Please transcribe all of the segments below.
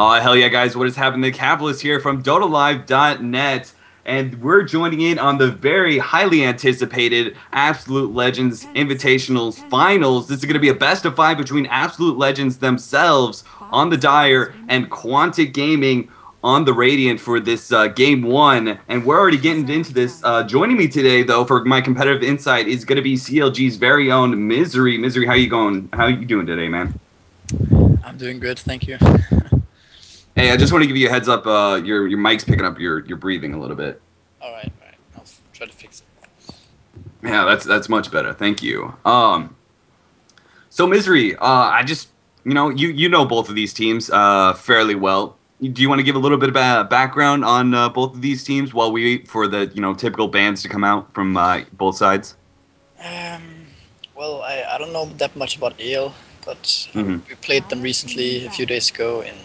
Hell yeah, guys. What is happening? The Capitalist here from DotaLive.net. And we're joining in on the very highly anticipated Absolute Legends Invitationals Finals. This is going to be a best of five between Absolute Legends themselves on the Dire and Quantic Gaming on the Radiant for this game one. And we're already getting into this. Joining me today, though, for my competitive insight is going to be CLG's very own Misery. Misery, how you going? How you doing today, man? I'm doing good, thank you. Hey, I just want to give you a heads up. Your mic's picking up your breathing a little bit. All right. I'll try to fix it. Yeah, that's much better. Thank you. So Misery, I just you know both of these teams fairly well. Do you want to give a little bit of background on both of these teams while we wait for the typical bans to come out from both sides? Well, I don't know that much about AL, but we played them recently a few days ago in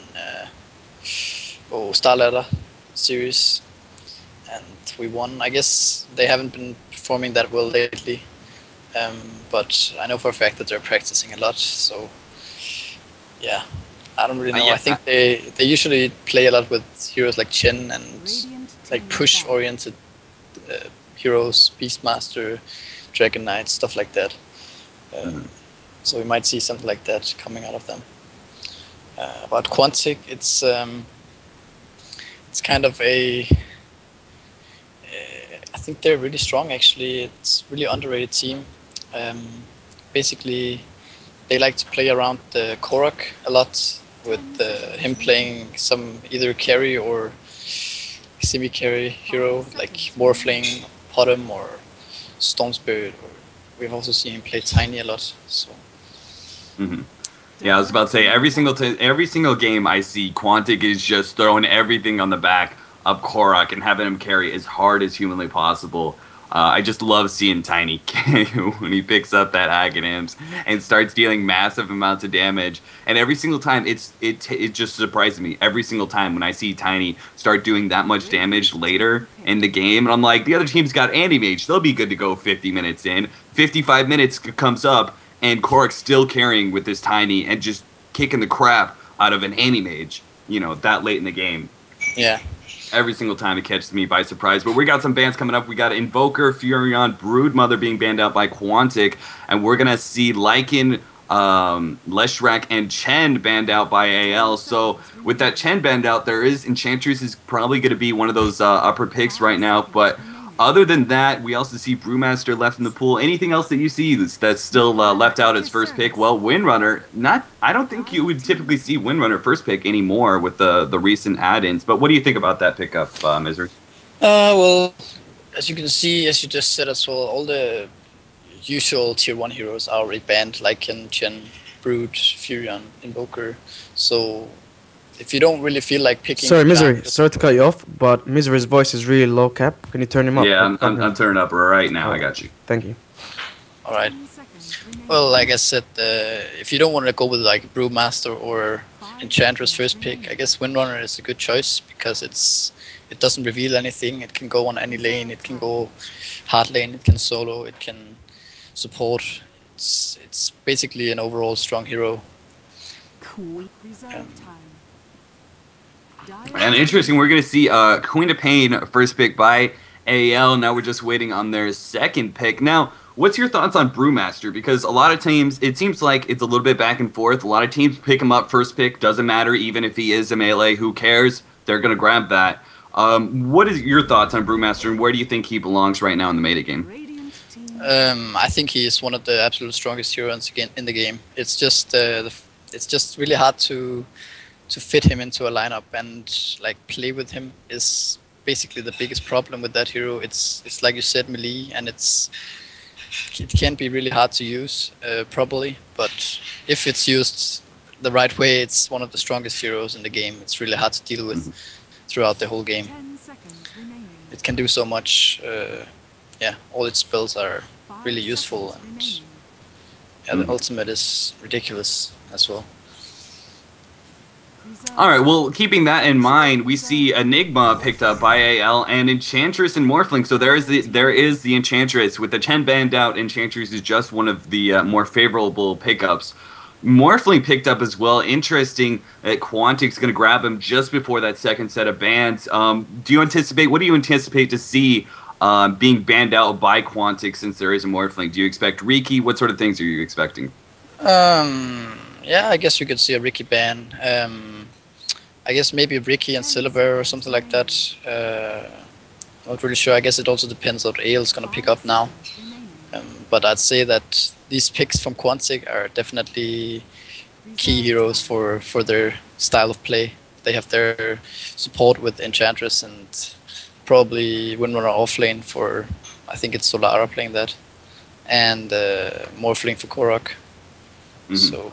Star Ladder series, and we won. I guess they haven't been performing that well lately, but I know for a fact that they're practicing a lot. So yeah, I don't really know. I think they usually play a lot with heroes like Chen and like push-oriented heroes, Beastmaster, Dragon Knight, stuff like that. So we might see something like that coming out of them. About Quantic, it's kind of I think they're really strong actually. It's a really underrated team. Basically, they like to play around the Korok a lot, with him playing some either carry or semi-carry hero like Morphling, Potom, or Storm Spirit. Or we've also seen him play Tiny a lot. So. Yeah, I was about to say every single game I see, Quantic is just throwing everything on the back of Korok and having him carry as hard as humanly possible. I just love seeing Tiny when he picks up that Aghanims and starts dealing massive amounts of damage. And every single time, it just surprises me. Every single time when I see Tiny start doing that much damage later in the game, and I'm like, the other team's got Anti-Mage. They'll be good to go 50 minutes in. 55 minutes comes up, and Korok's still carrying with this Tiny and just kicking the crap out of an Anti-Mage, that late in the game. Yeah. Every single time it catches me by surprise. But we got some bans coming up. We got Invoker, Furion, Broodmother being banned out by Quantic. And we're going to see Lycan, Leshrac, and Chen banned out by AL. So with that Chen banned out, there is Enchantress is probably going to be one of those upper picks right now. But other than that, we also see Brewmaster left in the pool. Anything else that you see that's still left out as first pick? Well, Windrunner, I don't think you would typically see Windrunner first pick anymore with the recent add-ins. But what do you think about that pickup, Misery? Well, as you can see, as you just said as well, all the usual tier 1 heroes are already banned, like Chen, Brood, Furion, Invoker. So if you don't really feel like picking... Sorry, Misery. Sorry to cut you off, but Misery's voice is really low cap. Can you turn him up? Yeah, I'm turning up right now. I got you. Thank you. All right. Well, like I said, if you don't want to go with like Brewmaster or Enchantress first pick, I guess Windrunner is a good choice because it doesn't reveal anything. It can go on any lane. It can go hard lane. It can solo. It can support. It's basically an overall strong hero. And interesting, we're going to see Queen of Pain first pick by AL. Now we're just waiting on their second pick. Now, what's your thoughts on Brewmaster? Because a lot of teams, it seems like it's a little bit back and forth. A lot of teams pick him up first pick. Doesn't matter, even if he is a melee. Who cares? They're going to grab that. What is your thoughts on Brewmaster, and where do you think he belongs right now in the meta game? I think he is one of the absolute strongest heroes in the game. It's just really hard to fit him into a lineup, and like play with him is basically the biggest problem with that hero. It's like you said, melee, and it can be really hard to use properly, but if it's used the right way, it's one of the strongest heroes in the game. It's really hard to deal with throughout the whole game. It can do so much. All its spells are really useful, and the ultimate is ridiculous as well. All right, well, keeping that in mind, we see Enigma picked up by AL and Enchantress and Morphling. So there is the Enchantress. With the Chen banned out, Enchantress is just one of the more favorable pickups. Morphling picked up as well. Interesting that Quantic's going to grab him just before that second set of bans. What do you anticipate to see being banned out by Quantic since there is a Morphling? Do you expect Riki? What sort of things are you expecting? Yeah, I guess you could see a Ricky ban. I guess maybe Ricky and Silver or something like that. Not really sure. I guess it also depends what AL's gonna pick up now. But I'd say that these picks from Quantic are definitely key heroes for their style of play. They have their support with Enchantress and probably Windrunner offlane for, I think it's Solara playing that, and Morphling for Korok. Mm-hmm. So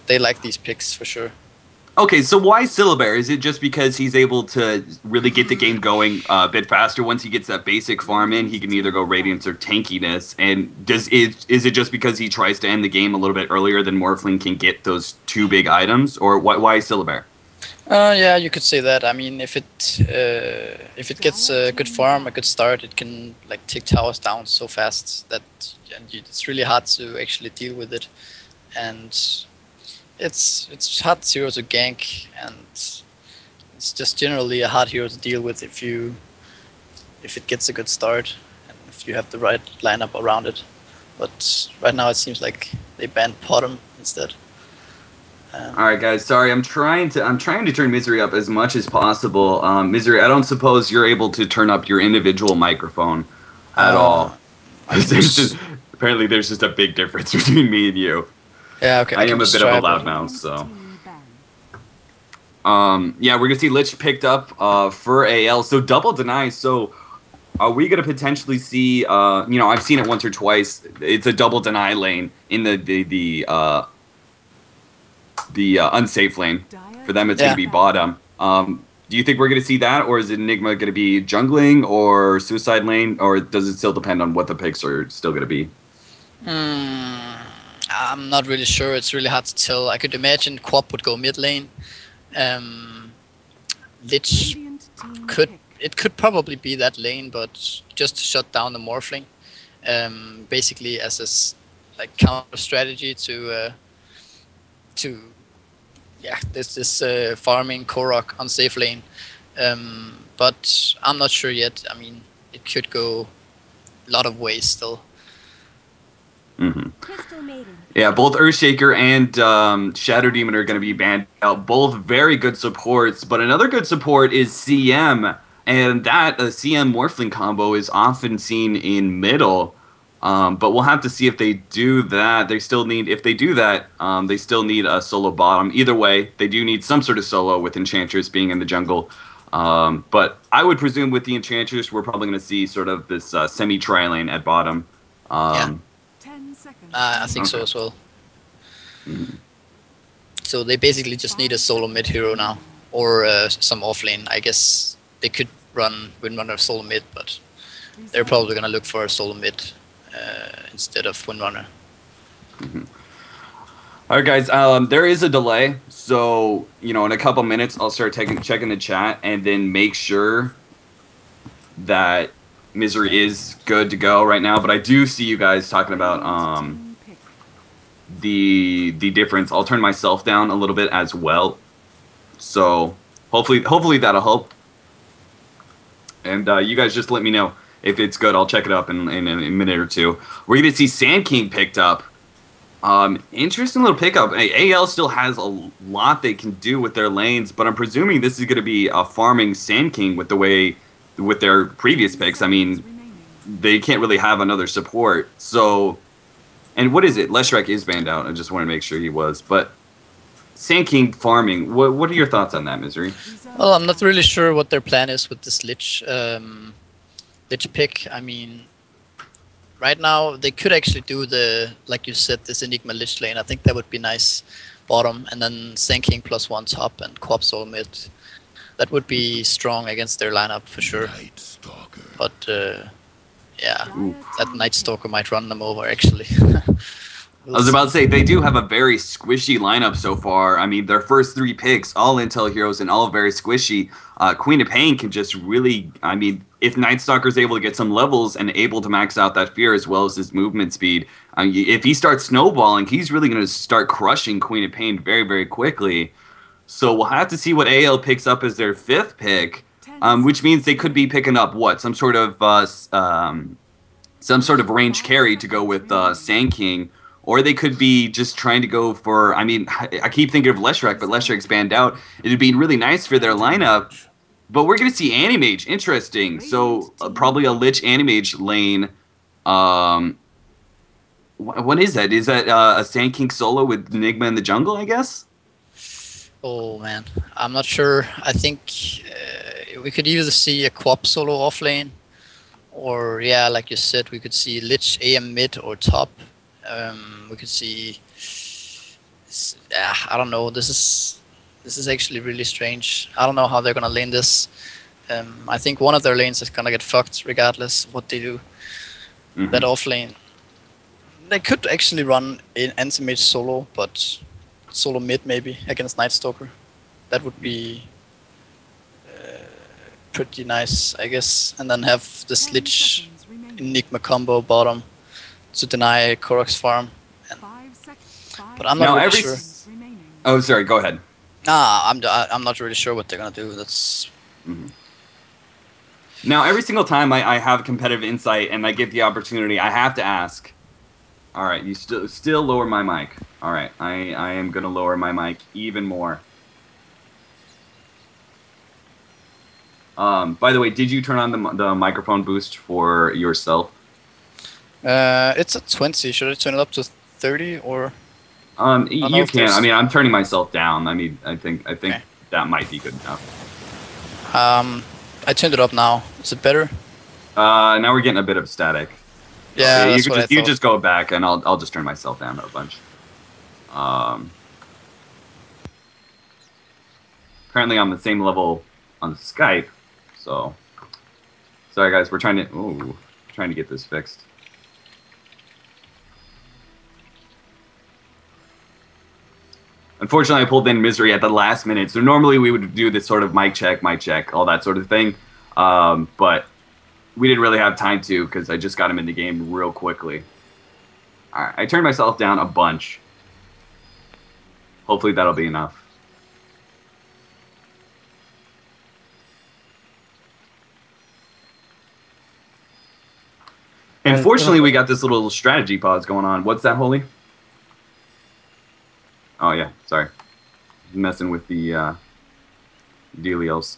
they like these picks for sure. Okay, so why Syllabear? Is it just because he's able to really get the game going a bit faster? Once he gets that basic farm in, he can either go Radiance or Tankiness. And is it just because he tries to end the game a little bit earlier than Morphling can get those two big items? Or why Syllabear? Yeah, you could say that. I mean, if it gets a good farm, a good start, it can like take towers down so fast that it's really hard to actually deal with it. And it's hard hero to gank, and it's just generally a hard hero to deal with if it gets a good start and if you have the right lineup around it. But right now it seems like they banned Potom instead. All right, guys. Sorry, I'm trying to turn Misery up as much as possible. Misery, I don't suppose you're able to turn up your individual microphone at all. Apparently there's just a big difference between me and you. Yeah, okay. I am a bit of a loudmouth, so. Yeah, we're gonna see Lich picked up for AL. So double deny. So are we gonna potentially see? I've seen it once or twice. It's a double deny lane in the unsafe lane. For them, it's gonna be bottom. Do you think we're gonna see that, or is Enigma gonna be jungling or suicide lane, or does it still depend on what the picks are still gonna be? I'm not really sure. It's really hard to tell. I could imagine Quap would go mid lane. Lich could probably be that lane, but just to shut down the Morphling, basically as a counter strategy to this farming Korok on safe lane. But I'm not sure yet. I mean, it could go a lot of ways still. Mm-hmm. Yeah, both Earthshaker and Shadow Demon are going to be banned out. Both very good supports, but another good support is CM, and that CM Morphling combo is often seen in middle. But we'll have to see if they do that. If they do that, they still need a solo bottom. Either way, they do need some sort of solo with Enchantress being in the jungle. But I would presume with the Enchantress, we're probably going to see sort of this semi-tri lane at bottom. Yeah. I think so as well. So they basically just need a solo mid hero now, or some offlane. I guess they could run Windrunner solo mid, but they're probably gonna look for a solo mid instead of Windrunner. All right, guys. There is a delay, so in a couple minutes I'll start checking the chat and then make sure that Misery is good to go right now, but I do see you guys talking about the difference. I'll turn myself down a little bit as well, so hopefully that'll help. And you guys just let me know if it's good. I'll check it up in a minute or two. We're gonna see Sand King picked up. Interesting little pickup. AL still has a lot they can do with their lanes, but I'm presuming this is gonna be a farming Sand King with their previous picks. I mean, they can't really have another support. So, and what is it? Leshrac is banned out. I just want to make sure he was. But Sand King farming, what are your thoughts on that, Misery? Well, I'm not really sure what their plan is with this Lich pick. I mean, right now they could actually do like you said, this Enigma Lich lane. I think that would be nice bottom, and then Sand King +1 top and Quap solo mid. That would be strong against their lineup for sure. But that Night Stalker might run them over actually. I was about to say, they do have a very squishy lineup so far. I mean, their first 3 picks, all intel heroes and all very squishy. Queen of Pain can just really, I mean, if Night Stalker is able to get some levels and able to max out that fear as well as his movement speed, if he starts snowballing, he's really going to start crushing Queen of Pain very, very quickly. So we'll have to see what AL picks up as their 5th pick, which means they could be picking up what, some sort of range carry to go with Sand King, or they could be just trying to go for. I mean, I keep thinking of Leshrac, but Leshrak's banned out. It'd be really nice for their lineup. But we're going to see Animage. Interesting. So probably a Lich Animage lane. What is that? Is that a Sand King solo with Enigma in the jungle, I guess? Oh man, I'm not sure. I think we could either see a Quap solo off lane, or yeah, like you said, we could see Lich AM mid or top. We could see. I don't know. This is actually really strange. I don't know how they're gonna lane this. I think one of their lanes is gonna get fucked regardless of what they do. Mm-hmm. That off lane, they could actually run an anti-mage solo, but solo mid maybe against Night Stalker. That would be pretty nice, I guess. And then have this Lich Enigma combo bottom to deny Korok's farm. But I'm not really sure. Oh, sorry. Go ahead. Nah, I'm not really sure what they're gonna do. That's. Mm-hmm. Now, every single time I have competitive insight and I get the opportunity, I have to ask. All right, you still lower my mic. All right, I am gonna lower my mic even more. By the way, did you turn on the microphone boost for yourself? It's at 20. Should I turn it up to 30 or? You can. I mean, I'm turning myself down. I mean, I think okay. That might be good enough. I turned it up now. Is it better? Now we're getting a bit of static. Yeah, okay, that's what I thought. You just go back, and I'll just turn myself down a bunch. Apparently, I'm the same level on Skype, so sorry guys. We're trying to get this fixed. Unfortunately, I pulled in Misery at the last minute. So normally we would do this sort of mic check, all that sort of thing. But we didn't really have time to because I just got him in the game real quickly. All right, I turned myself down a bunch. Hopefully that'll be enough. And fortunately, we got this little strategy pause going on. What's that, Holy? Oh, yeah, sorry. Messing with the dealios.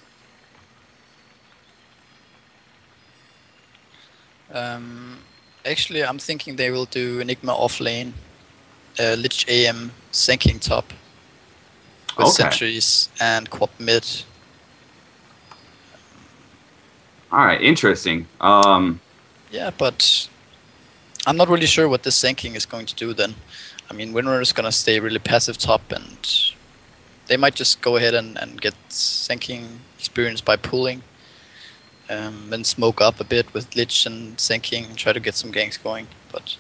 Actually, I'm thinking they will do Enigma off lane, Lich AM sinking top with sentries and Quap mid. All right, interesting. Yeah, but I'm not really sure what this sinking is going to do then. I mean, Winner is gonna stay really passive top, and they might just go ahead and get sinking experience by pulling, then smoke up a bit with Lich and sinking and try to get some ganks going. But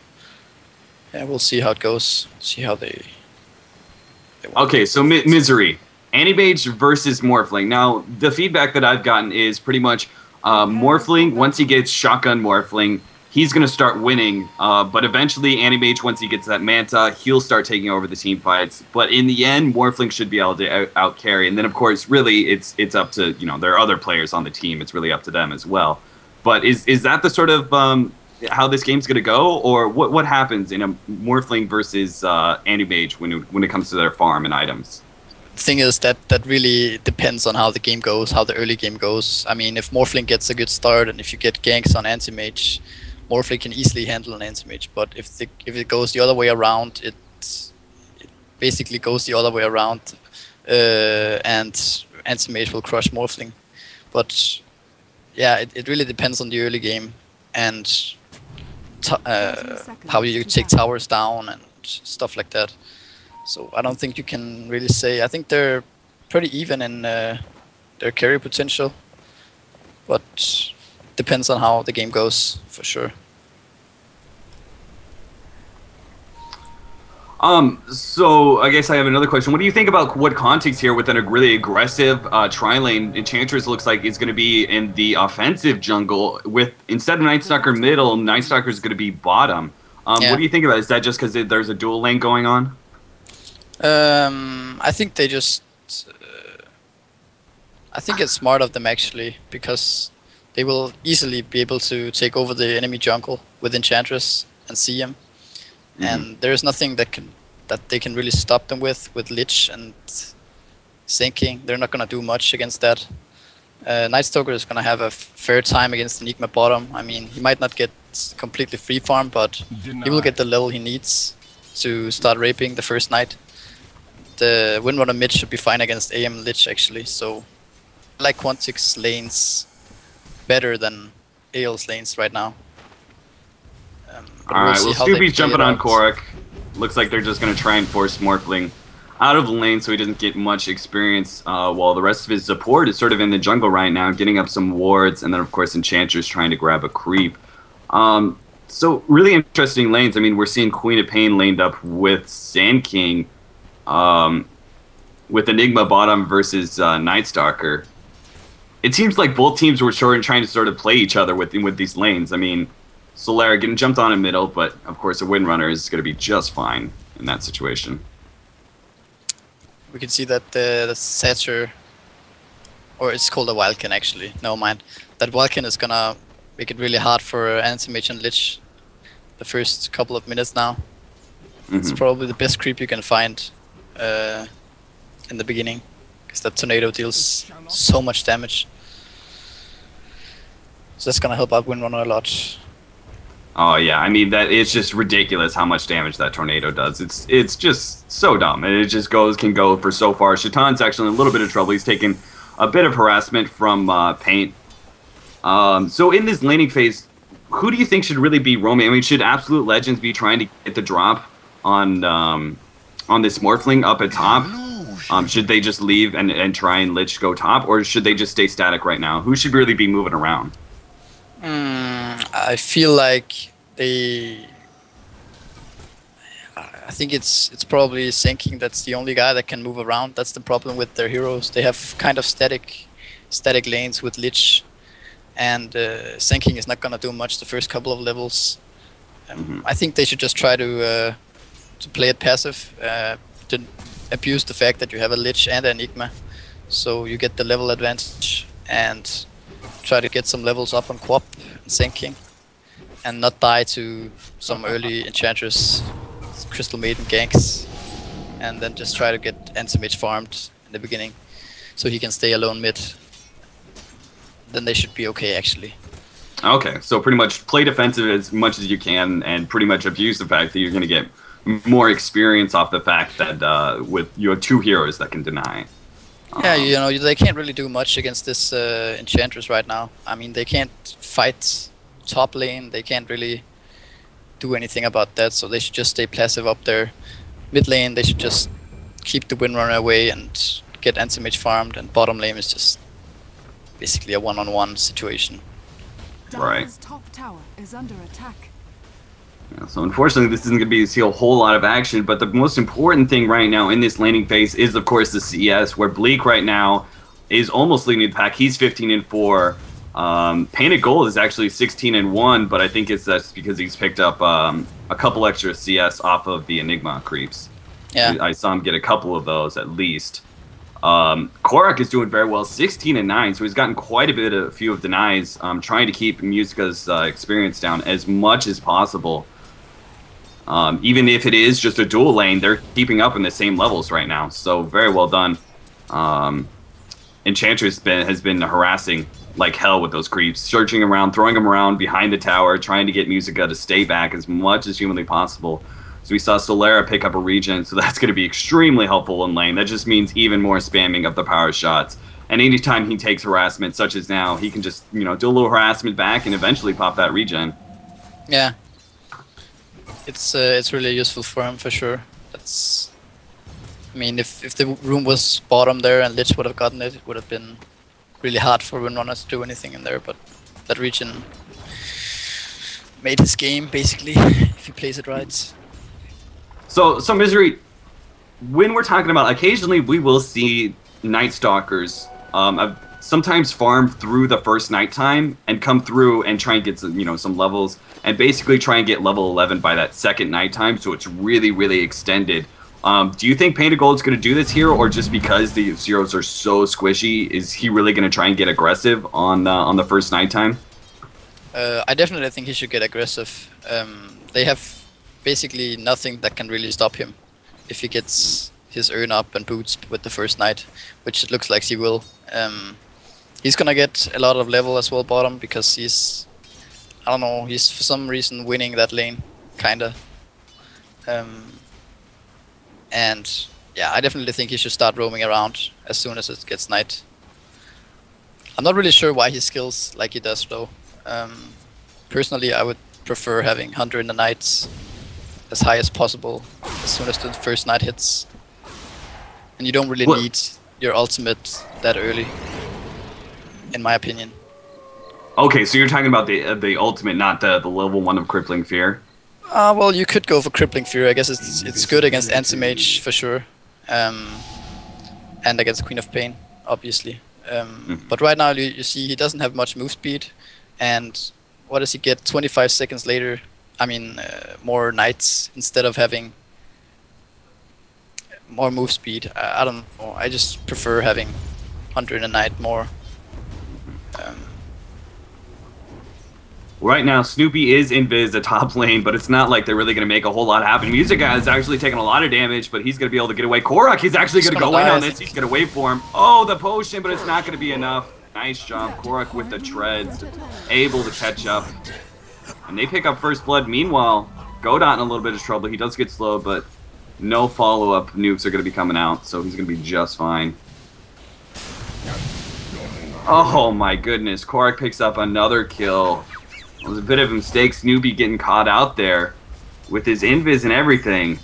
yeah, we'll see how it goes. See how they okay, so Misery. Anti-Mage versus Morphling. Now, the feedback that I've gotten is pretty much Morphling, once he gets Shotgun Morphling, he's going to start winning, but eventually Anti-Mage, once he gets that Manta, he'll start taking over the team fights. But in the end, Morphling should be able to out-carry. And then, of course, really, it's up to, there are other players on the team. It's really up to them as well. But is that the sort of how this game's going to go? Or what happens in a Morphling versus Anti-Mage when it comes to their farm and items? The thing is that really depends on how the game goes, how the early game goes. I mean, if Morphling gets a good start and if you get ganks on Anti-Mage, Morphling can easily handle an Anti-Mage, but if it goes the other way around, it basically goes the other way around, and Anti-Mage will crush Morphling. But yeah, it really depends on the early game and how you take towers down and stuff like that. So I don't think you can really say. I think they're pretty even in their carry potential, but depends on how the game goes, for sure. So I guess I have another question. What do you think about what Quantic's here with a really aggressive tri-lane? Enchantress looks like it's going to be in the offensive jungle with instead of Night Stalker middle, Night Stalker is going to be bottom. What Yeah. do you think about it? Is that just because there's a dual lane going on? I think they just. I think it's smart of them actually because they will easily be able to take over the enemy jungle with Enchantress and see him, and there is nothing that they can really stop them with Lich and sinking. They're not gonna do much against that. Night Stalker is gonna have a fair time against Enigma bottom. I mean, he might not get completely free farm, but he will get the level he needs to start raping the first night. The Windrunner mid should be fine against AM Lich actually, so I like Quantic's lanes better than AL's lanes right now. But All right. see Well, how they Stupid's play jumping it on out. Korak. Looks like they're just going to try and force Morphling out of the lane so he doesn't get much experience while the rest of his support is sort of in the jungle right now, getting up some wards, and then, of course, Enchantress trying to grab a creep. So, really interesting lanes. I mean, we're seeing Queen of Pain laned up with Sand King, with Enigma bottom versus Night Stalker. It seems like both teams were trying to sort of play each other with these lanes. I mean, Solera getting jumped on in middle, but of course a Windrunner is going to be just fine in that situation. We can see that the Satcher, or it's called a Wildkin actually, never mind. That Wildkin is gonna make it really hard for Anti-Mage and Lich the first couple of minutes now. It's probably the best creep you can find in the beginning, because that tornado deals so much damage. So that's gonna help out Windrunner a lot. Oh yeah, I mean that it's just ridiculous how much damage that tornado does. It's just so dumb, and it just can go for so far. Shatan's actually in a little bit of trouble. He's taken a bit of harassment from Paint. So in this laning phase, who do you think should really be roaming? I mean, should Absolute Legends be trying to get the drop on this Morphling up at top? Should they just leave and try and Lich go top, or should they just stay static right now? Who should really be moving around? I feel like I think it's probably Sinking that's the only guy that can move around. That's the problem with their heroes. They have kind of static lanes with Lich, and Sinking is not gonna do much the first couple of levels. I think they should just try to play it passive, to abuse the fact that you have a Lich and an Enigma, so you get the level advantage, and try to get some levels up on Quap and Sinking, and not die to some early Enchantress, Crystal Maiden ganks, and then just try to get Anti-Mage farmed in the beginning, so he can stay alone mid. Then they should be okay actually. Okay, so pretty much play defensive as much as you can, and pretty much abuse the fact that you're going to get more experience off the fact that you have two heroes that can deny. Yeah, you know, they can't really do much against this Enchantress right now. I mean, they can't fight top lane, they can't really do anything about that, so they should just stay passive up there. Mid lane, they should just keep the Windrunner away and get Anti-Mage farmed, and bottom lane is just basically a one-on-one situation. Right. Dire's top tower is under attack. Yeah, so unfortunately, this isn't going to see a whole lot of action, but the most important thing right now in this laning phase is, of course, the CS, where Bleak right now is almost leading the pack. He's 15-4. Painted Gold is actually 16-1, but I think that's because he's picked up a couple extra CS off of the Enigma creeps. Yeah. I saw him get a couple of those at least. Korak is doing very well, 16-9, so he's gotten quite a few of denies, trying to keep Musica's experience down as much as possible. Even if it is just a dual lane, they're keeping up in the same levels right now, so very well done. Enchantress has been harassing like hell with those creeps, searching around, throwing them around behind the tower, trying to get Musica to stay back as much as humanly possible. So we saw Solera pick up a regen, so that's going to be extremely helpful in lane. That just means even more spamming of the power shots. And anytime he takes harassment, such as now, he can just, do a little harassment back and eventually pop that regen. Yeah. It's really useful for him for sure. That's, I mean, if the room was bottom there and Lich would have gotten it, it would have been really hard for Windrunner to do anything in there, but that regen made his game basically, if he plays it right. So Misery, when we're talking about, occasionally we will see Night Stalkers sometimes farm through the first nighttime and come through and try and get some, some levels and basically try and get level 11 by that second nighttime, so it's really, really extended. Do you think Painted Gold's going to do this here, or just because the zeros are so squishy, is he really going to try and get aggressive on the first nighttime? I definitely think he should get aggressive. They have basically nothing that can really stop him if he gets his urn up and boots with the first night, which it looks like he will. He's gonna get a lot of level as well bottom because he's, I don't know, he's for some reason winning that lane, kinda. And yeah, I definitely think he should start roaming around as soon as it gets night. I'm not really sure why he skills like he does though. Personally, I would prefer having 100 in the nights as high as possible as soon as the first night hits. And you don't really need your ultimate that early, in my opinion. Okay, so you're talking about the ultimate, not the level 1 of Crippling Fear? Well, you could go for Crippling Fear. I guess it's good against Anti-Mage for sure. And against Queen of Pain, obviously. But right now you see he doesn't have much move speed. And what does he get 25 seconds later? I mean, more knights instead of having more move speed. I don't know. I just prefer having 100 a night more. Right now, Snoopy is invis the top lane, but it's not like they're really going to make a whole lot happen. Music Guy is actually taking a lot of damage, but he's going to be able to get away. Korok, he's actually going to go in on this. He's going to wait for him. Oh, the potion, but it's not going to be enough. Nice job. Korok with the treads, able to catch up. And they pick up first blood. Meanwhile, Godot in a little bit of trouble. He does get slowed, but no follow-up nukes are going to be coming out, so he's going to be just fine. Oh my goodness. Korok picks up another kill. It was a bit of a mistake. Snoopy getting caught out there with his invis and everything.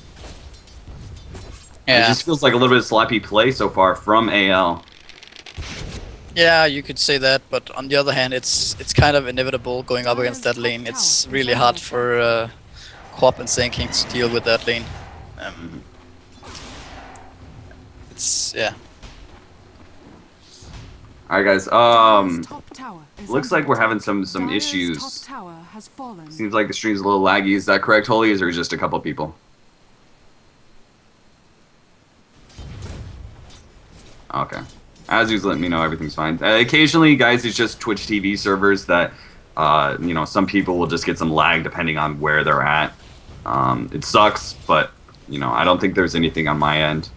Yeah. It just feels like a little bit of sloppy play so far from AL. Yeah, you could say that, but on the other hand, it's kind of inevitable going up against that lane. It's really hard for Quap and Sand King to deal with that lane. Yeah. Alright guys, looks like we're having some issues. Seems like the stream's a little laggy. Is that correct, Holy? Is there just a couple people? Okay. Azu's letting me know everything's fine. Occasionally, guys, it's just Twitch TV servers that, some people will just get some lag depending on where they're at. It sucks, but, I don't think there's anything on my end.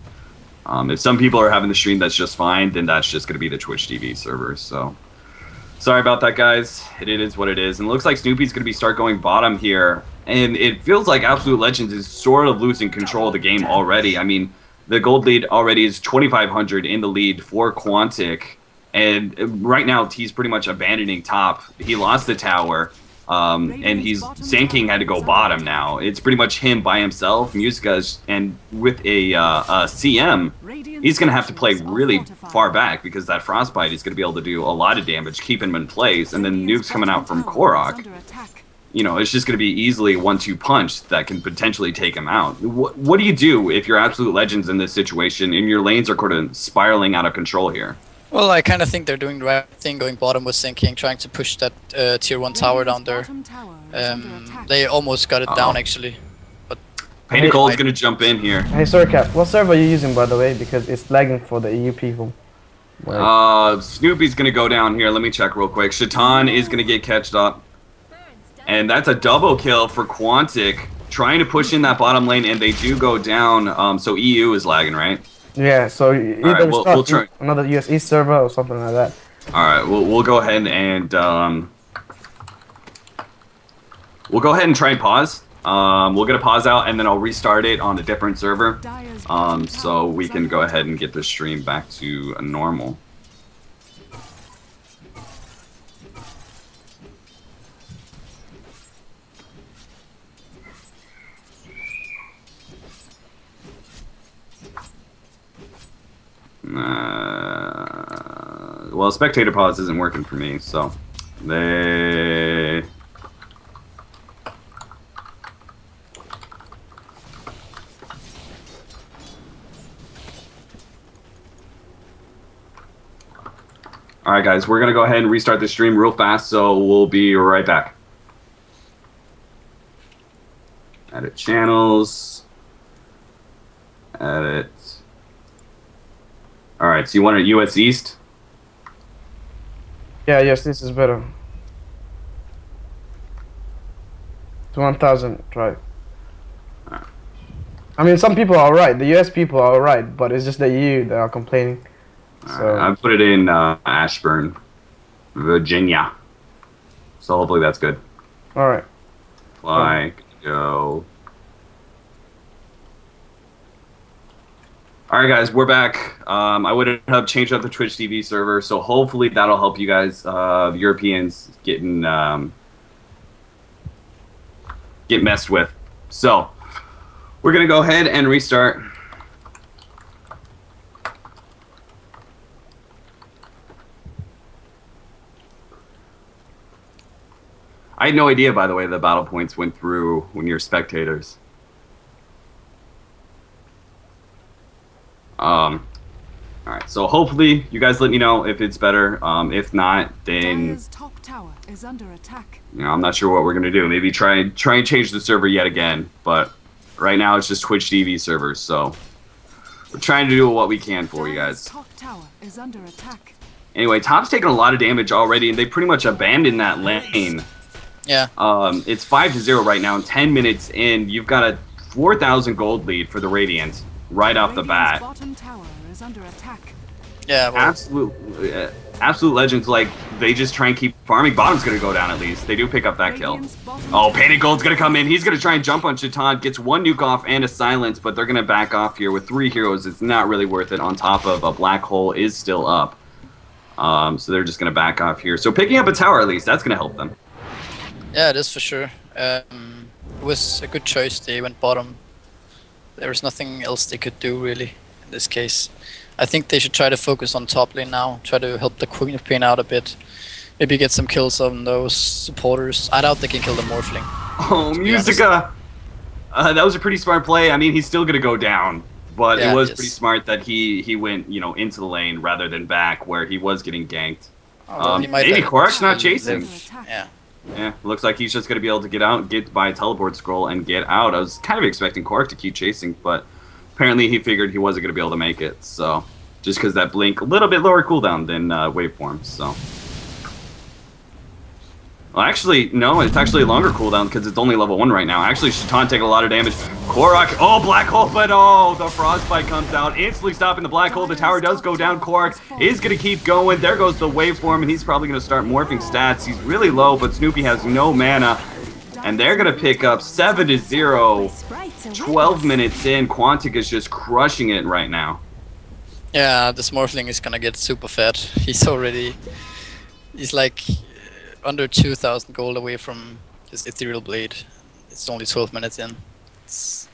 If some people are having the stream that's just fine, then that's just going to be the Twitch TV server. So, sorry about that, guys. It is what it is. And it looks like Snoopy's going to start going bottom here. And it feels like Absolute Legends is sort of losing control of the game already. I mean, the gold lead already is 2,500 in the lead for Quantic. And right now, he's pretty much abandoning top. He lost the tower. And Sand King had to go bottom now. It's pretty much him by himself. Musica's, and with a CM, he's going to have to play really far back because that Frostbite is going to be able to do a lot of damage, keep him in place. And then nukes coming out from Korok. It's just going to be easily 1-2 punch that can potentially take him out. What do you do if you're Absolute Legends in this situation and your lanes are kind of spiraling out of control here? Well, I kind of think they're doing the right thing going bottom with Sand King, trying to push that tier 1 tower down there. They almost got it down, actually. But Painted Gold's going to jump in here. Hey, sorry, Cap. What server are you using, by the way? Because it's lagging for the EU people. Snoopy's going to go down here. Let me check real quick. Shaitan is going to get catched up. And that's a double kill for Quantic, trying to push in that bottom lane, and they do go down. So EU is lagging, right? Yeah, so either we'll try another US East server or something like that. Alright, we'll go ahead and try and pause. We'll get a pause out and then I'll restart it on a different server. So we can go ahead and get the stream back to a normal. Well, spectator pause isn't working for me, so All right, guys, we're going to go ahead and restart the stream real fast, so we'll be right back. Edit channels. Edit. All right, so you want it US East? Yeah, yes, this is better. To 1000, right. Alright. I mean, some people are alright. The US people are alright, but it's just the EU that are complaining. So I put it in Ashburn, Virginia. So hopefully that's good. alright. Like, go. All right, guys, we're back. I would have changed up the Twitch TV server, so hopefully that'll help you guys, Europeans, get messed with. So we're gonna go ahead and restart. I had no idea, by the way, the battle points went through when you're spectators. All right, so hopefully you guys let me know if it's better. If not, then Dire's top tower is under attack. I'm not sure what we're gonna do. Maybe try and change the server yet again. But right now it's just Twitch TV servers, so we're trying to do what we can for you Dire's guys. top tower is under attack. Anyway, Top's taken a lot of damage already, and they pretty much abandoned that lane. Yeah. It's 5-0 right now, and 10 minutes in, you've got a 4,000 gold lead for the Radiant right off the bat. Bottom tower is under attack. Yeah. Well, Absolute legends, like, they just try and keep farming. Bottom's gonna go down at least. They do pick up that kill. Radiant's bottom Oh, tower Painted Gold's is gonna come in. under He's gonna try and jump on Chiton. Gets one nuke off and a silence, but they're gonna back off here with 3 heroes. It's not really worth it. On top of a black hole is still up. So they're just gonna back off here. So picking up a tower at least, that's gonna help them. yeah, it is for sure. It was a good choice. They went bottom. There was nothing else they could do really in this case. I think they should try to focus on top lane now. Try to help the Queen of Pain out a bit. Maybe get some kills on those supporters. I doubt they can kill the Morphling. Oh, Musica! That was a pretty smart play. I mean, he's still gonna go down, but Yeah, it was he is. pretty smart that he went, you know, into the lane rather than back where he was getting ganked. Although he might Maybe have- Korak's not chasing. under attack. Yeah. Yeah, looks like he's just gonna be able to get out, get by a teleport scroll, and get out. I was kind of expecting Korak to keep chasing, but apparently he figured he wasn't gonna be able to make it. So, just because that blink a little bit lower cooldown than waveform. So, well, actually, no, it's actually a longer cooldown because it's only level 1 right now. Actually, Chiton taking a lot of damage. Korak, oh, black hole, but oh, the frostbite comes out, instantly stopping the black hole. The tower does go down. Korak is gonna keep going. There goes the waveform, and he's probably gonna start morphing stats. He's really low, but Snoopy has no mana, and they're gonna pick up 7-0. 12 minutes in, Quantic is just crushing it right now. Yeah, this Morphling is gonna get super fat. He's like under 2,000 gold away from his Ethereal Blade. It's only 12 minutes in. It's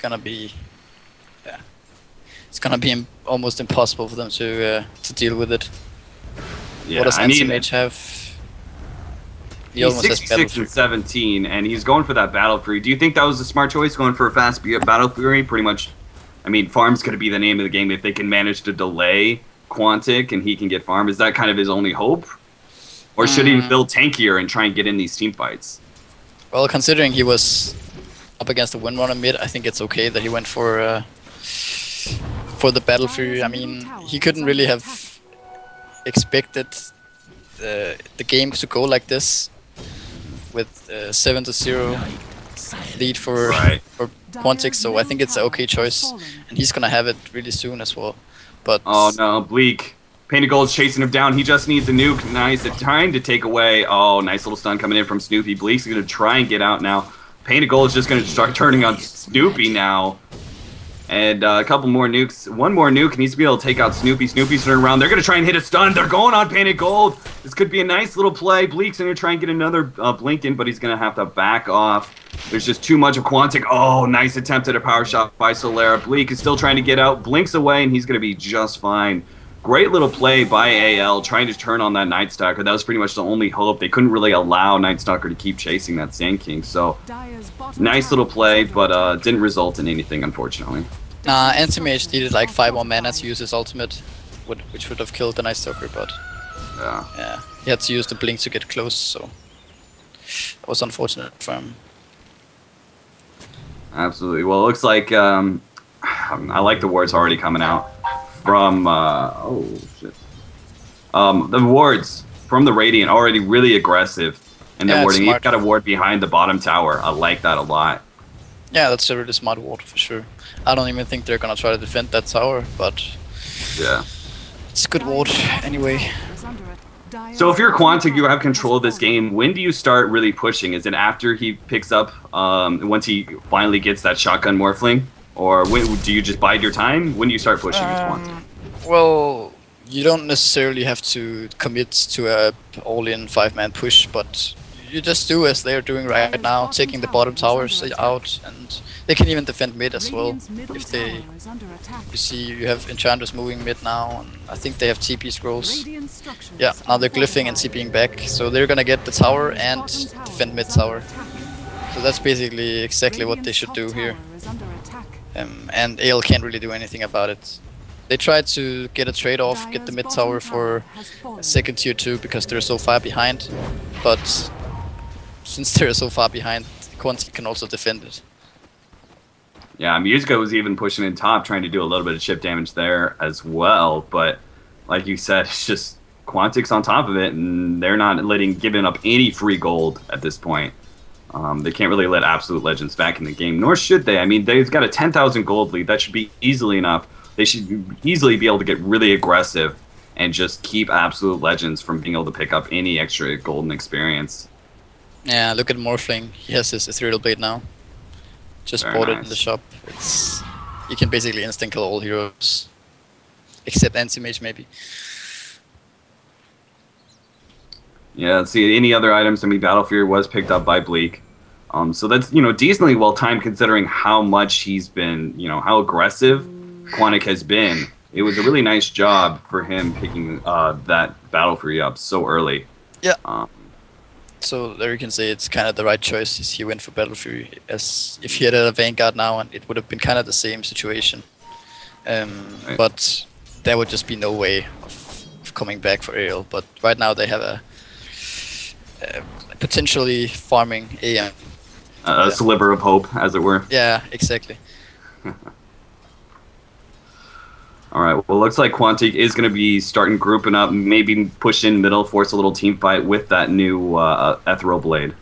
gonna be, yeah, it's gonna be almost impossible for them to deal with it. Yeah, What does I mean, Anti-Mage have? He he's almost has 66 Battle and 17, and he's going for that Battle Fury. Do you think that was a smart choice, going for a fast Battle Fury? Pretty much, I mean, farm's going to be the name of the game if they can manage to delay Quantic and he can get farm. Is that kind of his only hope? Or should he build tankier and try and get in these team fights? Well, considering he was up against the Windrunner mid, I think it's okay that he went for the Battle Fury. I mean, he couldn't really have expected the game to go like this with 7-0 lead for Quantic, so I think it's an okay choice, and he's gonna have it really soon as well. But Oh no, Bleak. Painted Gold's chasing him down. He just needs a nuke. Nice. They're trying to take away. Oh, nice little stun coming in from Snoopy. Bleak's going to try and get out now. Painted Gold is just going to start turning on Snoopy now. And a couple more nukes. One more nuke needs to be able to take out Snoopy. Snoopy's turning around. They're going to try and hit a stun. They're going on Painted Gold. This could be a nice little play. Bleak's going to try and get another blink in, but he's going to have to back off. There's just too much of Quantic. Oh, nice attempt at a power shot by Solera. Bleak is still trying to get out. Blinks away, and he's going to be just fine. Great little play by AL, trying to turn on that Night Stalker. That was pretty much the only hope. They couldn't really allow Night Stalker to keep chasing that Sand King. So, nice little play, but didn't result in anything, unfortunately. Anti-Mage needed like 5 more mana to use his ultimate. which would have killed the Night Stalker, but yeah, he had to use the blink to get close, so it was unfortunate for him. Absolutely. Well, it looks like I like the wards already coming out from oh shit. The wards from the Radiant already really aggressive, and then warding. You've got a ward behind the bottom tower. I like that a lot. Yeah, that's a really smart ward for sure. I don't even think they're gonna try to defend that tower, but yeah, it's a good ward anyway. So if you're Quantic, you have control of this game. When do you start really pushing? Is it after he picks up, once he finally gets that shotgun Morphling? Or when, do you just bide your time? When do you start pushing as Quantic? Well, you don't necessarily have to commit to a all-in 5-man push, but you just do as they're doing right now, taking the bottom towers out, and they can even defend mid as well. If they, you see, you have Enchantress moving mid now, and I think they have TP scrolls. Yeah, now they're glyphing and TPing back, so they're gonna get the tower and defend mid tower. So that's basically exactly what they should do here. And AL can't really do anything about it. They tried to get a trade off, get the mid tower for a second tier 2 because they're so far behind, but since they're so far behind, Quantic can also defend it. Yeah, Musica was even pushing in top, trying to do a little bit of chip damage there as well, but like you said, it's just Quantic's on top of it, and they're not giving up any free gold at this point. They can't really let Absolute Legends back in the game, nor should they. I mean, they've got a 10,000 gold lead. That should be easily enough. They should easily be able to get really aggressive and just keep Absolute Legends from being able to pick up any extra golden experience. Yeah, look at Morphling. He has his Ethereal Blade now. Just bought it in the shop. It's, you can basically instant kill all heroes, except Anti-Mage maybe. Yeah, let's see any other items. I mean, Battle Fury was picked up by Bleak. So that's, decently well timed considering how much he's been, how aggressive Quantic has been. It was a really nice job for him picking that Battle Fury up so early. Yeah. So there you can say it's kind of the right choice. He went for Battle Fury. As if he had a Vanguard now, and it would have been kind of the same situation. Right. But there would just be no way of coming back for AL. But right now they have a potentially farming AM. A sliver of hope, as it were. Yeah, exactly. All right, well, looks like Quantic is going to be starting grouping up, maybe push in middle, force a little team fight with that new Ethereal Blade.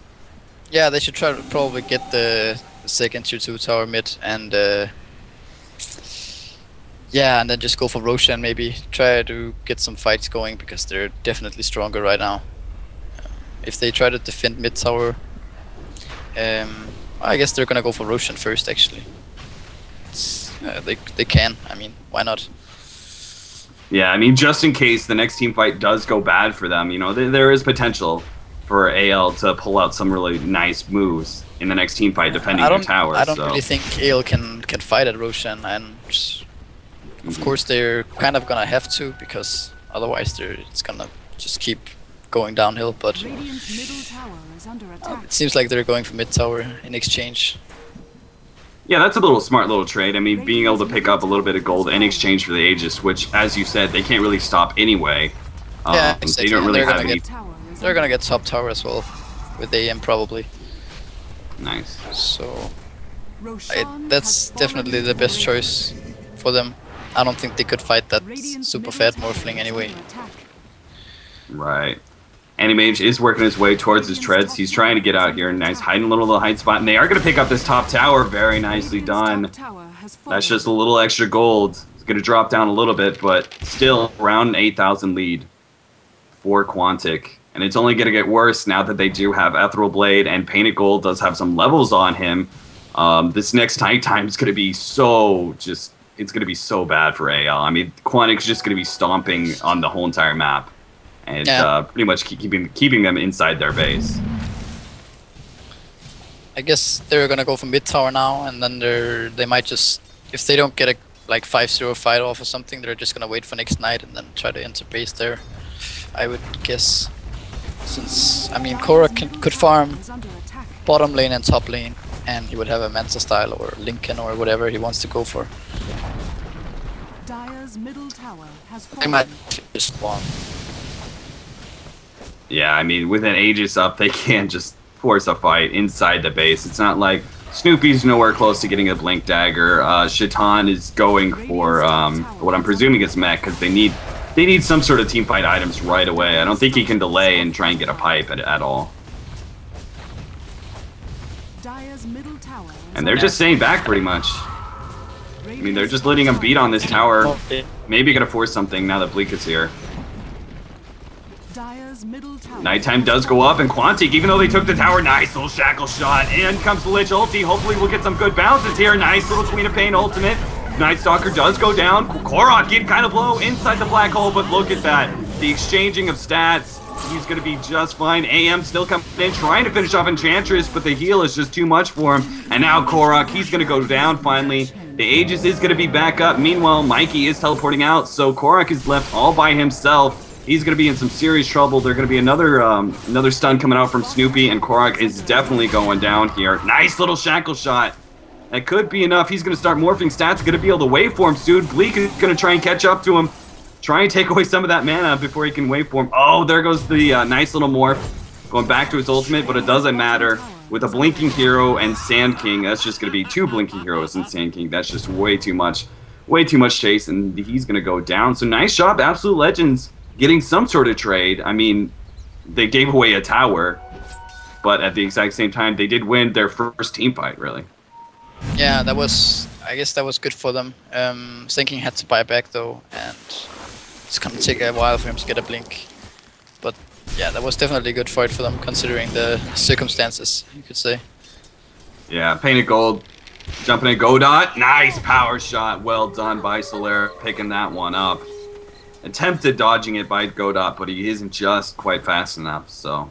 Yeah, they should try to probably get the second tier 2 tower mid, and yeah, and then just go for Roshan maybe. Try to get some fights going, because they're definitely stronger right now. If they try to defend mid tower, I guess they're going to go for Roshan first, actually. They can, I mean, why not? Yeah, I mean, just in case the next team fight does go bad for them, there is potential for AL to pull out some really nice moves in the next team fight defending their tower. I don't really think AL can fight at Roshan, and of course they're kind of gonna have to, because otherwise it's gonna just keep going downhill, but it seems like they're going for mid tower in exchange. Yeah, that's a smart little trade. I mean, being able to pick up a little bit of gold in exchange for the Aegis, which, as you said, they can't really stop anyway. Yeah, exactly. They don't really have any... They're gonna get top tower as well, with AM probably. Nice. So, that's definitely the best choice for them. I don't think they could fight that super fat Morphling anyway. Right. Anti-Mage is working his way towards his treads. He's trying to get out here. Nice, hiding a little hide spot. And they are going to pick up this top tower. Very nicely done. That's just a little extra gold. It's going to drop down a little bit, but still around an 8,000 lead for Quantic. And it's only going to get worse now that they do have Ethereal Blade, and Painted Gold does have some levels on him. This next night time is going to be it's going to be so bad for AL. I mean, Quantic's just going to be stomping on the whole entire map. And pretty much keeping them inside their base. I guess they're gonna go for mid tower now, and then they might just, if they don't get a 5-0 fight off or something, they're just gonna wait for next night and then try to enter base there. I would guess, since I mean Korra could farm bottom lane and top lane, and he would have a Manta style or Lincoln or whatever he wants to go for. Dire's middle tower has They might fallen. just spawn. Yeah, I mean, with an Aegis up, they can't just force a fight inside the base. It's not like Snoopy's nowhere close to getting a Blink Dagger. Shaitan is going for what I'm presuming is mech, because they need some sort of team fight items right away. I don't think he can delay and try and get a pipe at all. Dire's middle tower is And they're just staying back pretty much. I mean, they're just letting him beat on this tower. Maybe gonna force something now that Bleak is here. Dire's middle tower. Nighttime does go up, and Quantic, even though they took the tower, nice little shackle shot. In comes the Lich ulti. Hopefully we'll get some good bounces here. Nice little Queen of Pain ultimate. Night Stalker does go down. Korok getting kind of low inside the black hole, but look at that. The exchanging of stats. He's going to be just fine. AM still coming in, trying to finish off Enchantress, but the heal is just too much for him. And now Korok, he's going to go down finally. The Aegis is going to be back up. Meanwhile, Mikey is teleporting out, so Korok is left all by himself. He's going to be in some serious trouble. There's going to be another stun coming out from Snoopy, and Korok is definitely going down here. Nice little shackle shot. That could be enough. He's going to start morphing stats. Going to be able to wait for him soon. Bleak is going to try and catch up to him. Try and take away some of that mana before he can wait for him. Oh, there goes the nice little morph. Going back to his ultimate, but it doesn't matter. With a Blinking Hero and Sand King, that's just going to be 2 Blinking Heroes and Sand King. That's just way too much. Way too much chase, and he's going to go down. So nice job, Absolute Legends, getting some sort of trade. I mean, they gave away a tower, but at the exact same time, they did win their first team fight, really. Yeah, I guess that was good for them. Thinking had to buy back though, and it's gonna take a while for him to get a blink. But yeah, that was definitely a good fight for them, considering the circumstances, you could say. Yeah, Painted Gold, jumping in Godot. Nice power shot. Well done by Solera, picking that one up. Attempted dodging it by Godot, but he isn't just quite fast enough, so...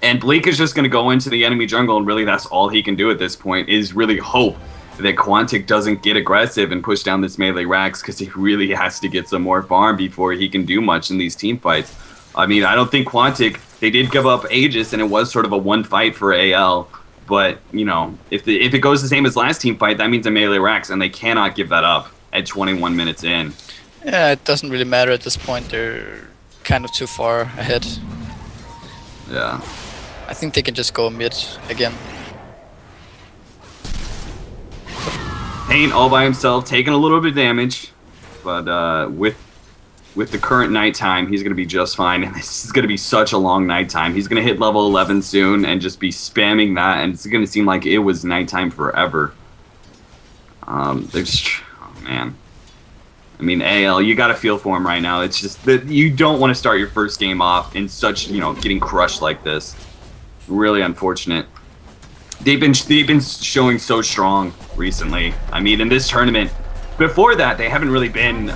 And Bleak is just going to go into the enemy jungle, and really that's all he can do at this point, is really hope that Quantic doesn't get aggressive and push down this melee Rax, because he really has to get some more farm before he can do much in these team fights. I mean, I don't think Quantic, they did give up Aegis, and it was sort of a one fight for AL, but, you know, if it goes the same as last team fight, that means a melee Rax, and they cannot give that up at 21 minutes in. Yeah, it doesn't really matter at this point, they're kind of too far ahead. Yeah. I think they can just go mid again. Pain all by himself, taking a little bit of damage, but with the current nighttime, he's going to be just fine. And this is going to be such a long nighttime. He's going to hit level 11 soon and just be spamming that, and it's going to seem like it was nighttime forever. They're just, oh man. I mean, AL, you got to feel for him right now. It's just that you don't want to start your first game off in such, you know, getting crushed like this. Really unfortunate. They've been showing so strong recently. I mean, in this tournament, before that, they haven't really been.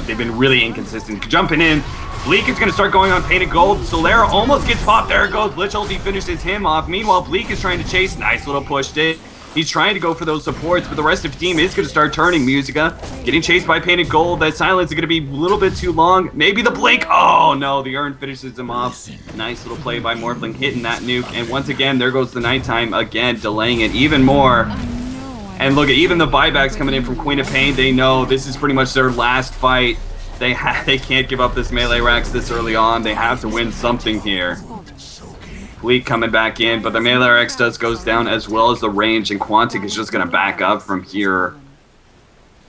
They've been really inconsistent. Jumping in, Bleak is going to start going on Painted Gold. Solera almost gets popped. There it goes. Lich ulti finishes him off. Meanwhile, Bleak is trying to chase. Nice little push. He's trying to go for those supports, but the rest of the team is going to start turning. Musica getting chased by Painted Gold. That silence is going to be a little bit too long. Maybe the blink. Oh no, the urn finishes him off. Nice little play by Morphling, hitting that nuke. And once again, there goes the nighttime again, delaying it even more. And look at even the buybacks coming in from Queen of Pain. They know this is pretty much their last fight. They can't give up this melee Rax this early on. They have to win something here. Bleak coming back in, but the melee Rax goes down as well as the range, and Quantic is just going to back up from here.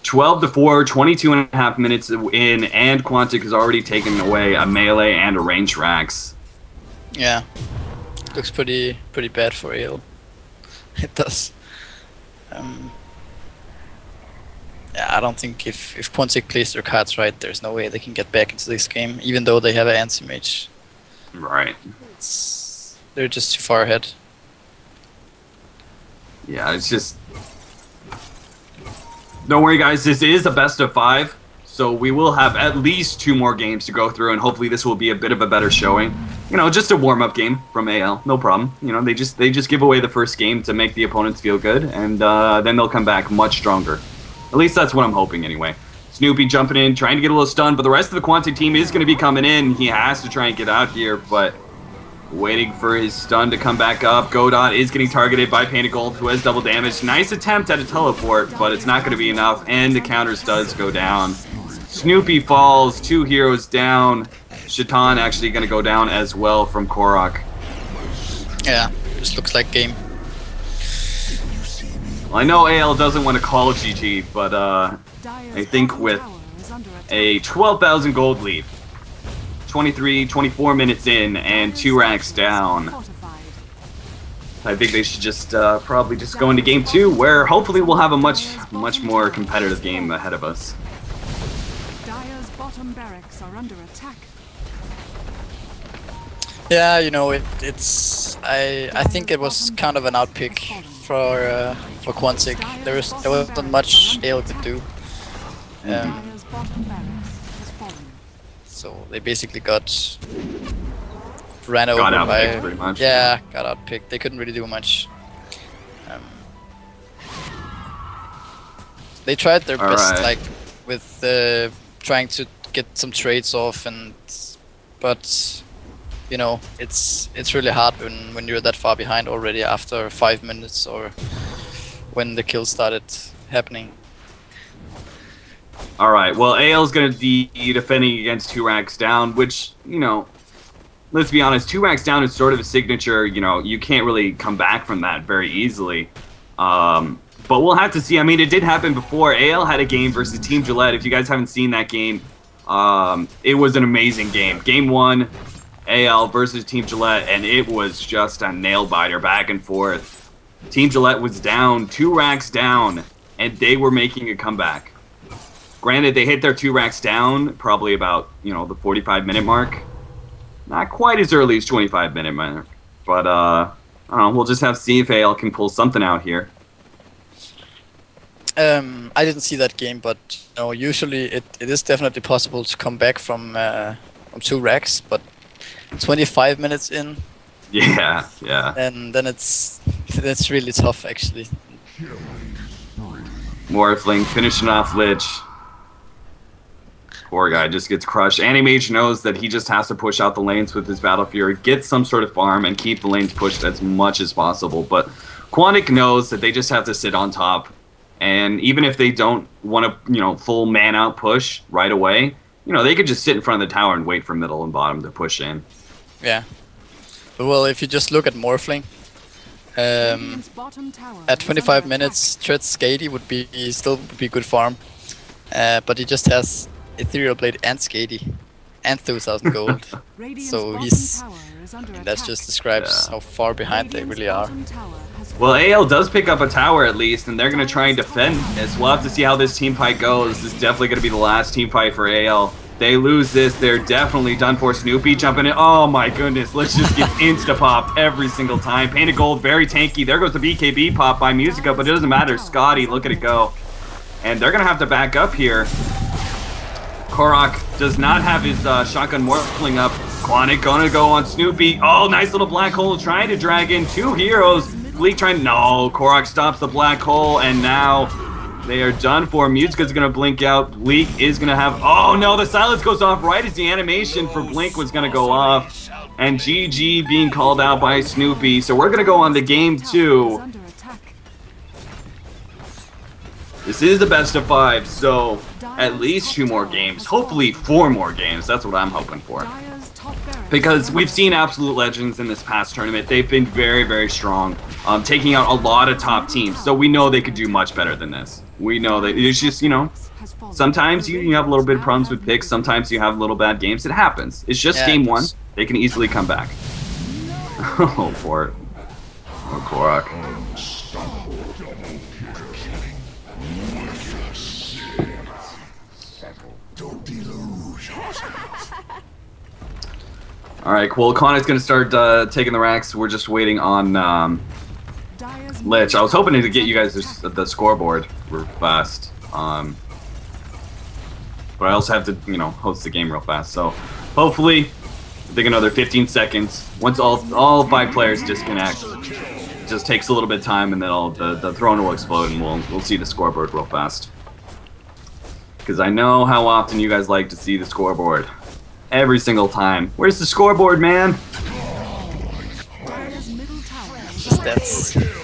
12-4, 22.5 minutes in, and Quantic has already taken away a melee and a range Rax. Yeah, looks pretty bad for AL. It does. Yeah, I don't think if Quantic plays their cards right, there's no way they can get back into this game, even though they have an anti-mage. Right. They're just too far ahead. Yeah, it's just... Don't worry, guys. This is a best of 5, so we will have at least 2 more games to go through, and hopefully this will be a bit of a better showing. You know, just a warm-up game from AL, no problem. You know, they just give away the first game to make the opponents feel good, and then they'll come back much stronger. At least that's what I'm hoping, anyway. Snoopy jumping in, trying to get a little stun, but the rest of the Quantic team is going to be coming in. He has to try and get out here, but... waiting for his stun to come back up. Godot is getting targeted by Painted Gold, who has double damage. Nice attempt at a teleport, but it's not going to be enough, and the counters does go down. Snoopy falls, 2 heroes down. Shaitan actually going to go down as well from Korok. Yeah, this looks like game. Well, I know AL doesn't want to call GG, but I think with a 12,000 gold lead, 24 minutes in, and 2 racks down, I think they should just probably just go into game 2, where hopefully we'll have a much more competitive game ahead of us. Dire's bottom barracks are under attack. Yeah, you know, it's. I think it was kind of an outpick for Quantic. There wasn't much AL could do. Dire's bottom barracks has fallen. So they basically got ran over Got by. outpicked pretty much. Yeah, got outpicked. They couldn't really do much. They tried their best, like with trying to get some trades off, but you know, it's really hard when you're that far behind already after 5 minutes or when the kills started happening. Alright, well, AL's going to be defending against 2 racks down, which, you know, let's be honest, 2 racks down is sort of a signature. You know, you can't really come back from that very easily. But we'll have to see. I mean, it did happen before. AL had a game versus Team Gillette. If you guys haven't seen that game, it was an amazing game. Game 1, AL versus Team Gillette, and it was just a nail-biter back and forth. Team Gillette was down, 2 racks down, and they were making a comeback. Granted, they hit their 2 racks down probably about, you know, the 45-minute mark. Not quite as early as 25-minute mark, but I don't know. We'll just have to see if AL can pull something out here. I didn't see that game, but you know, usually it is definitely possible to come back from 2 racks, but 25 minutes in, Yeah, yeah. and then it's really tough actually. Morphling finishing off Lich. Poor guy just gets crushed. Animage knows that he just has to push out the lanes with his Battle Fury, get some sort of farm, and keep the lanes pushed as much as possible. But Quantic knows that they just have to sit on top. And even if they don't want to, you know, full man-out push right away, you know, they could just sit in front of the tower and wait for middle and bottom to push in. Yeah. But well, if you just look at Morphling, Radiant's bottom tower at is 25 under minutes, Tread Skady would be good farm. But he just has Ethereal Blade and Skady and 2,000 gold. Radiant's So bottom he's- tower is under That attack. just describes Yeah. how far behind they Radiant's really are. bottom tower has Well, fallen. AL does pick up a tower at least, and they're going to try and defend this. We'll have to see how this team fight goes. This is definitely going to be the last team fight for AL. They lose this, they're definitely done for. Snoopy jumping in. Oh my goodness, let's just get insta-popped every single time. Painted Gold, very tanky. There goes the BKB pop by Musica, but it doesn't matter. Scotty, look at it go. And they're going to have to back up here. Korok does not have his shotgun morphling up. Quantic gonna go on Snoopy. Oh, nice little black hole trying to drag in 2 heroes. Bleak trying. No, Korok stops the black hole, and now they are done for. Musica's gonna blink out. Bleak is gonna have. Oh no, the silence goes off right as the animation for Blink was gonna go off. And GG being called out by Snoopy. So we're gonna go on to game 2. Is under attack. This is the best of 5, so at least 2 more games. Hopefully 4 more games. That's what I'm hoping for. Dire's top barracks Because we've seen Absolute Legends in this past tournament. They've been very, very strong, taking out a lot of top teams. So we know they could do much better than this. We know that it's just, you know, has fallen. sometimes you have a little bit of problems with picks. Sometimes you have little bad games. It happens. It's just Yeah, game it 1. does. They can easily come back. Oh, poor Korok. Alright, well, Connor's going to start taking the racks. We're just waiting on Dire's Lich. I was hoping to get you guys the scoreboard real fast. But I also have to, you know, host the game real fast. So hopefully, I think another 15 seconds. Once all 5 players disconnect, it just takes a little bit of time, and then the throne will explode, and we'll see the scoreboard real fast. Because I know how often you guys like to see the scoreboard. Every single time. Where's the scoreboard, man? Dire's middle tower is Just under that's Radiant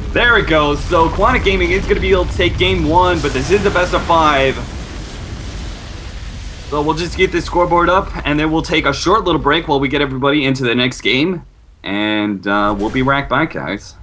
victory. There it goes. So Quantic Gaming is going to be able to take game 1, but this is the best of 5. So we'll just get this scoreboard up, and then we'll take a short little break while we get everybody into the next game. And we'll be right back, guys.